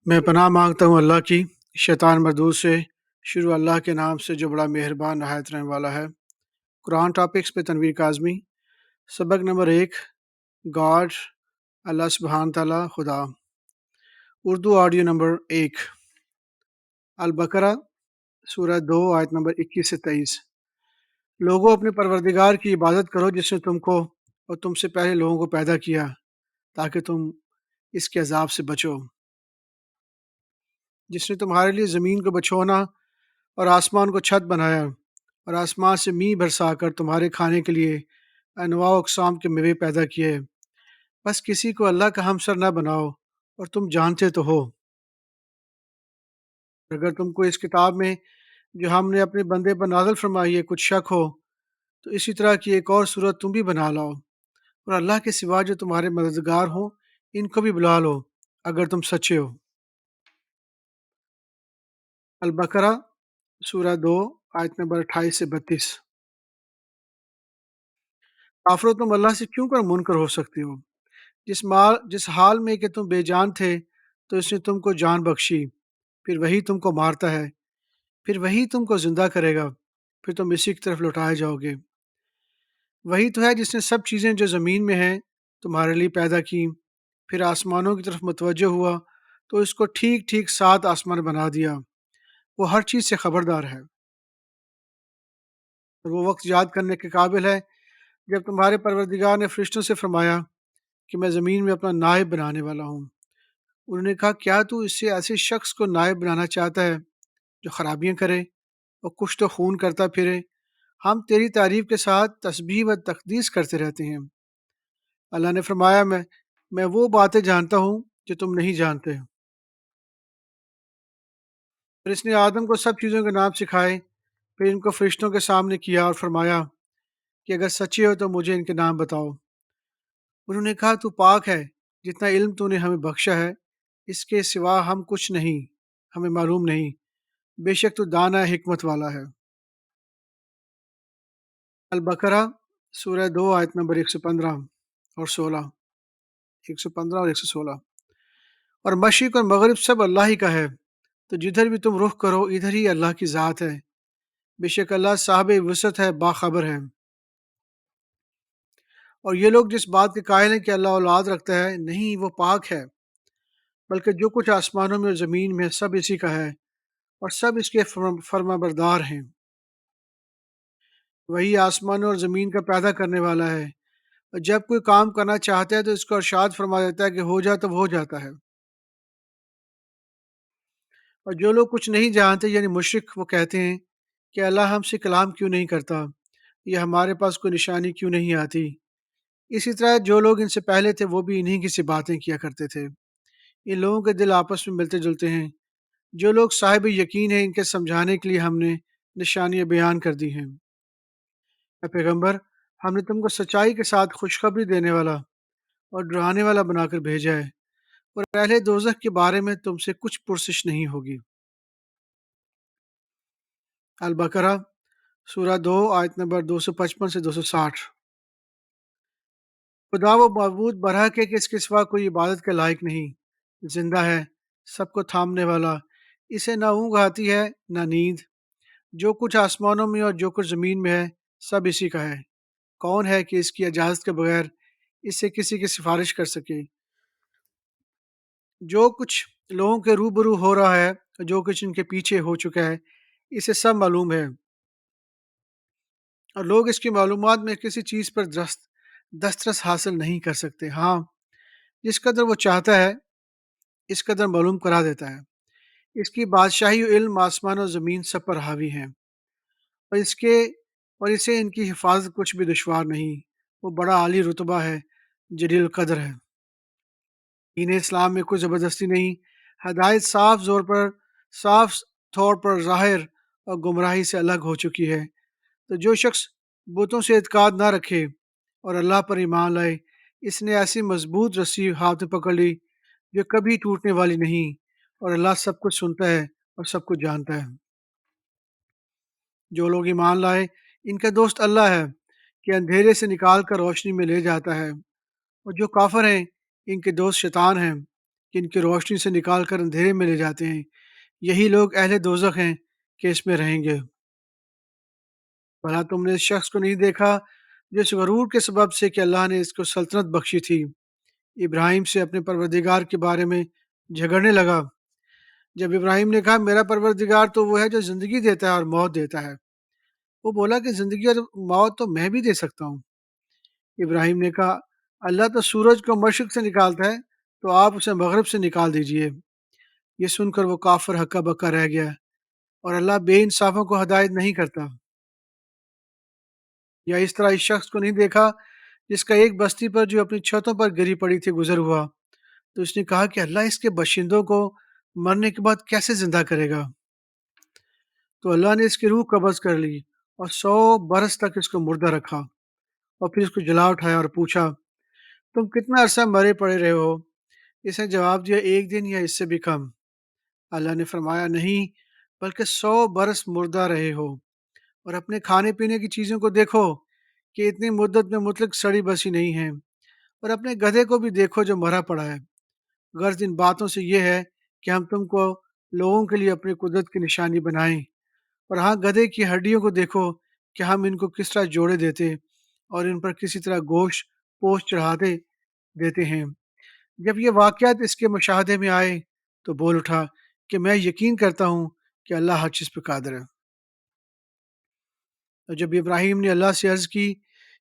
میں پناہ مانگتا ہوں اللہ کی شیطان مردود سے۔ شروع اللہ کے نام سے جو بڑا مہربان نہایت رحم والا ہے۔ قرآن ٹاپکس پہ تنویر کاظمی۔ سبق نمبر 1، گاڈ، اللہ سبحانہ تعالیٰ، خدا۔ اردو آڈیو نمبر 1، البقرہ سورہ 2 آیت نمبر 21 سے 23۔ لوگوں اپنے پروردگار کی عبادت کرو جس نے تم کو اور تم سے پہلے لوگوں کو پیدا کیا تاکہ تم اس کے عذاب سے بچو، جس نے تمہارے لیے زمین کو بچھونا اور آسمان کو چھت بنایا اور آسمان سے میਂہ برسا کر تمہارے کھانے کے لیے انواع و اقسام کے میوے پیدا کیے۔ بس کسی کو اللہ کا ہمسر نہ بناؤ، اور تم جانتے تو ہو۔ اگر تم کو اس کتاب میں جو ہم نے اپنے بندے پر نازل فرمائی ہے کچھ شک ہو تو اسی طرح کی ایک اور صورت تم بھی بنا لاؤ، اور اللہ کے سوا جو تمہارے مددگار ہوں ان کو بھی بلا لو اگر تم سچے ہو۔ البقرہ سورہ 2 آیت نمبر 28 سے 32۔ کافرو، تم اللہ سے کیوں کر منکر ہو سکتے ہو؟ جس حال میں کہ تم بے جان تھے تو اس نے تم کو جان بخشی، پھر وہی تم کو مارتا ہے، پھر وہی تم کو زندہ کرے گا، پھر تم اسی کی طرف لوٹائے جاؤ گے۔ وہی تو ہے جس نے سب چیزیں جو زمین میں ہیں تمہارے لیے پیدا کی، پھر آسمانوں کی طرف متوجہ ہوا تو اس کو ٹھیک ٹھیک 7 آسمان بنا دیا۔ وہ ہر چیز سے خبردار ہے، اور وہ وقت یاد کرنے کے قابل ہے جب تمہارے پروردگار نے فرشتوں سے فرمایا کہ میں زمین میں اپنا نائب بنانے والا ہوں۔ انہوں نے کہا، کیا تو اس سے ایسے شخص کو نائب بنانا چاہتا ہے جو خرابیاں کرے اور کشت و خون کرتا پھرے؟ ہم تیری تعریف کے ساتھ تسبیح و تقدیس کرتے رہتے ہیں۔ اللہ نے فرمایا، میں وہ باتیں جانتا ہوں جو تم نہیں جانتے۔ پھر اس نے آدم کو سب چیزوں کے نام سکھائے، پھر ان کو فرشتوں کے سامنے کیا اور فرمایا کہ اگر سچے ہو تو مجھے ان کے نام بتاؤ۔ انہوں نے کہا، تو پاک ہے، جتنا علم تو نے ہمیں بخشا ہے اس کے سوا ہم کچھ نہیں، ہمیں معلوم نہیں، بے شک تو دانا حکمت والا ہے۔ البقرہ سورہ 2 آیت نمبر 115 اور 16، 115 اور 116۔ اور مشرق اور مغرب سب اللہ ہی کا ہے، تو جدھر بھی تم رخ کرو ادھر ہی اللہ کی ذات ہے، بے شک اللہ صاحب وسعت ہے، باخبر ہے۔ اور یہ لوگ جس بات کے قائل ہیں کہ اللہ اولاد رکھتا ہے، نہیں، وہ پاک ہے، بلکہ جو کچھ آسمانوں میں اور زمین میں سب اسی کا ہے، اور سب اس کے فرما بردار ہیں۔ وہی آسمانوں اور زمین کا پیدا کرنے والا ہے، اور جب کوئی کام کرنا چاہتا ہے تو اس کو ارشاد فرما دیتا ہے کہ ہو جا تو وہ ہو جاتا ہے۔ اور جو لوگ کچھ نہیں جانتے یعنی مشرک، وہ کہتے ہیں کہ اللہ ہم سے کلام کیوں نہیں کرتا، یا ہمارے پاس کوئی نشانی کیوں نہیں آتی۔ اسی طرح جو لوگ ان سے پہلے تھے وہ بھی انہی کی سی باتیں کیا کرتے تھے۔ ان لوگوں کے دل آپس میں ملتے جلتے ہیں۔ جو لوگ صاحب یقین ہیں ان کے سمجھانے کے لیے ہم نے نشانیاں بیان کر دی ہیں۔ اے پیغمبر، ہم نے تم کو سچائی کے ساتھ خوشخبری دینے والا اور ڈرانے والا بنا کر بھیجا ہے، اور اہل دوزخ کے بارے میں تم سے کچھ پرسش نہیں ہوگی۔ البقرہ سورہ 2 آیت نمبر 255 سے 260۔ خدا و معبود برحق ہے کہ اس کے سوا کوئی عبادت کے لائق نہیں، زندہ ہے، سب کو تھامنے والا، اسے نہ اونگ آتی ہے نہ نیند۔ جو کچھ آسمانوں میں اور جو کچھ زمین میں ہے سب اسی کا ہے۔ کون ہے کہ اس کی اجازت کے بغیر اس سے کسی کی سفارش کر سکے؟ جو کچھ لوگوں کے روبرو ہو رہا ہے اور جو کچھ ان کے پیچھے ہو چکا ہے اسے سب معلوم ہے، اور لوگ اس کی معلومات میں کسی چیز پر دسترس حاصل نہیں کر سکتے۔ ہاں، جس قدر وہ چاہتا ہے اس قدر معلوم کرا دیتا ہے۔ اس کی بادشاہی و علم آسمان و زمین سب پر حاوی ہیں، اور اسے ان کی حفاظت کچھ بھی دشوار نہیں۔ وہ بڑا عالی رتبہ ہے، جلیل القدر ہے۔ دین اسلام میں کوئی زبردستی نہیں، ہدایت صاف طور پر ظاہر اور گمراہی سے الگ ہو چکی ہے۔ تو جو شخص بتوں سے اعتقاد نہ رکھے اور اللہ پر ایمان لائے، اس نے ایسی مضبوط رسی ہاتھ میں پکڑ لی جو کبھی ٹوٹنے والی نہیں، اور اللہ سب کچھ سنتا ہے اور سب کچھ جانتا ہے۔ جو لوگ ایمان لائے ان کا دوست اللہ ہے کہ اندھیرے سے نکال کر روشنی میں لے جاتا ہے، اور جو کافر ہیں ان کے دوست شیطان ہیں کہ ان کی روشنی سے نکال کر اندھیرے میں لے جاتے ہیں۔ یہی لوگ اہل دوزخ ہیں کہ اس میں رہیں گے۔ بھلا تم نے اس شخص کو نہیں دیکھا جس غرور کے سبب سے کہ اللہ نے اس کو سلطنت بخشی تھی، ابراہیم سے اپنے پروردگار کے بارے میں جھگڑنے لگا؟ جب ابراہیم نے کہا میرا پروردگار تو وہ ہے جو زندگی دیتا ہے اور موت دیتا ہے، وہ بولا کہ زندگی اور موت تو میں بھی دے سکتا ہوں۔ ابراہیم نے کہا اللہ تو سورج کو مشرق سے نکالتا ہے، تو آپ اسے مغرب سے نکال دیجئے۔ یہ سن کر وہ کافر ہکا بکا رہ گیا، اور اللہ بے انصافوں کو ہدایت نہیں کرتا۔ یا اس طرح اس شخص کو نہیں دیکھا جس کا ایک بستی پر جو اپنی چھتوں پر گری پڑی تھی گزر ہوا، تو اس نے کہا کہ اللہ اس کے باشندوں کو مرنے کے بعد کیسے زندہ کرے گا؟ تو اللہ نے اس کی روح قبض کر لی اور 100 برس تک اس کو مردہ رکھا، اور پھر اس کو جلا اٹھایا اور پوچھا تم کتنا عرصہ مرے پڑے رہے ہو؟ اس نے جواب دیا 1 دن یا اس سے بھی کم۔ اللہ نے فرمایا نہیں، بلکہ 100 برس مردہ رہے ہو، اور اپنے کھانے پینے کی چیزوں کو دیکھو کہ اتنی مدت میں مطلق سڑی بسی نہیں ہیں، اور اپنے گدھے کو بھی دیکھو جو مرا پڑا ہے۔ غرض ان باتوں سے یہ ہے کہ ہم تم کو لوگوں کے لیے اپنی قدرت کی نشانی بنائیں، اور ہاں گدھے کی ہڈیوں کو دیکھو کہ ہم ان کو کس طرح جوڑے دیتے اور ان پر کسی طرح گوشت پوست چڑھاتے دیتے ہیں۔ جب یہ واقعات اس کے مشاہدے میں آئے تو بول اٹھا کہ میں یقین کرتا ہوں کہ اللہ ہر چیز پہ قادر ہے۔ اور جب ابراہیم نے اللہ سے عرض کی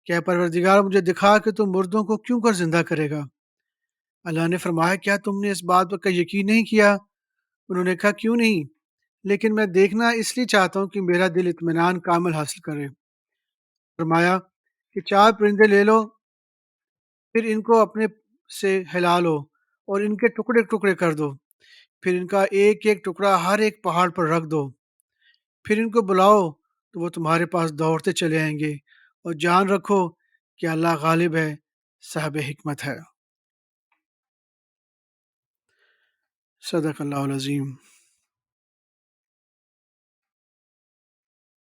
کہ اے پروردگار مجھے دکھا کہ تم مردوں کو کیوں کر زندہ کرے گا، اللہ نے فرمایا کیا تم نے اس بات پر کا یقین نہیں کیا؟ انہوں نے کہا کیوں نہیں، لیکن میں دیکھنا اس لیے چاہتا ہوں کہ میرا دل اطمینان کامل حاصل کرے۔ فرمایا کہ 4 پرندے لے لو، پھر ان کو اپنے سے ہلا لو اور ان کے ٹکڑے ٹکڑے کر دو، پھر ان کا ایک ایک ٹکڑا ہر ایک پہاڑ پر رکھ دو، پھر ان کو بلاؤ تو وہ تمہارے پاس دوڑتے چلے آئیں گے، اور جان رکھو کہ اللہ غالب ہے، صاحب حکمت ہے۔ صدق اللہ العظیم۔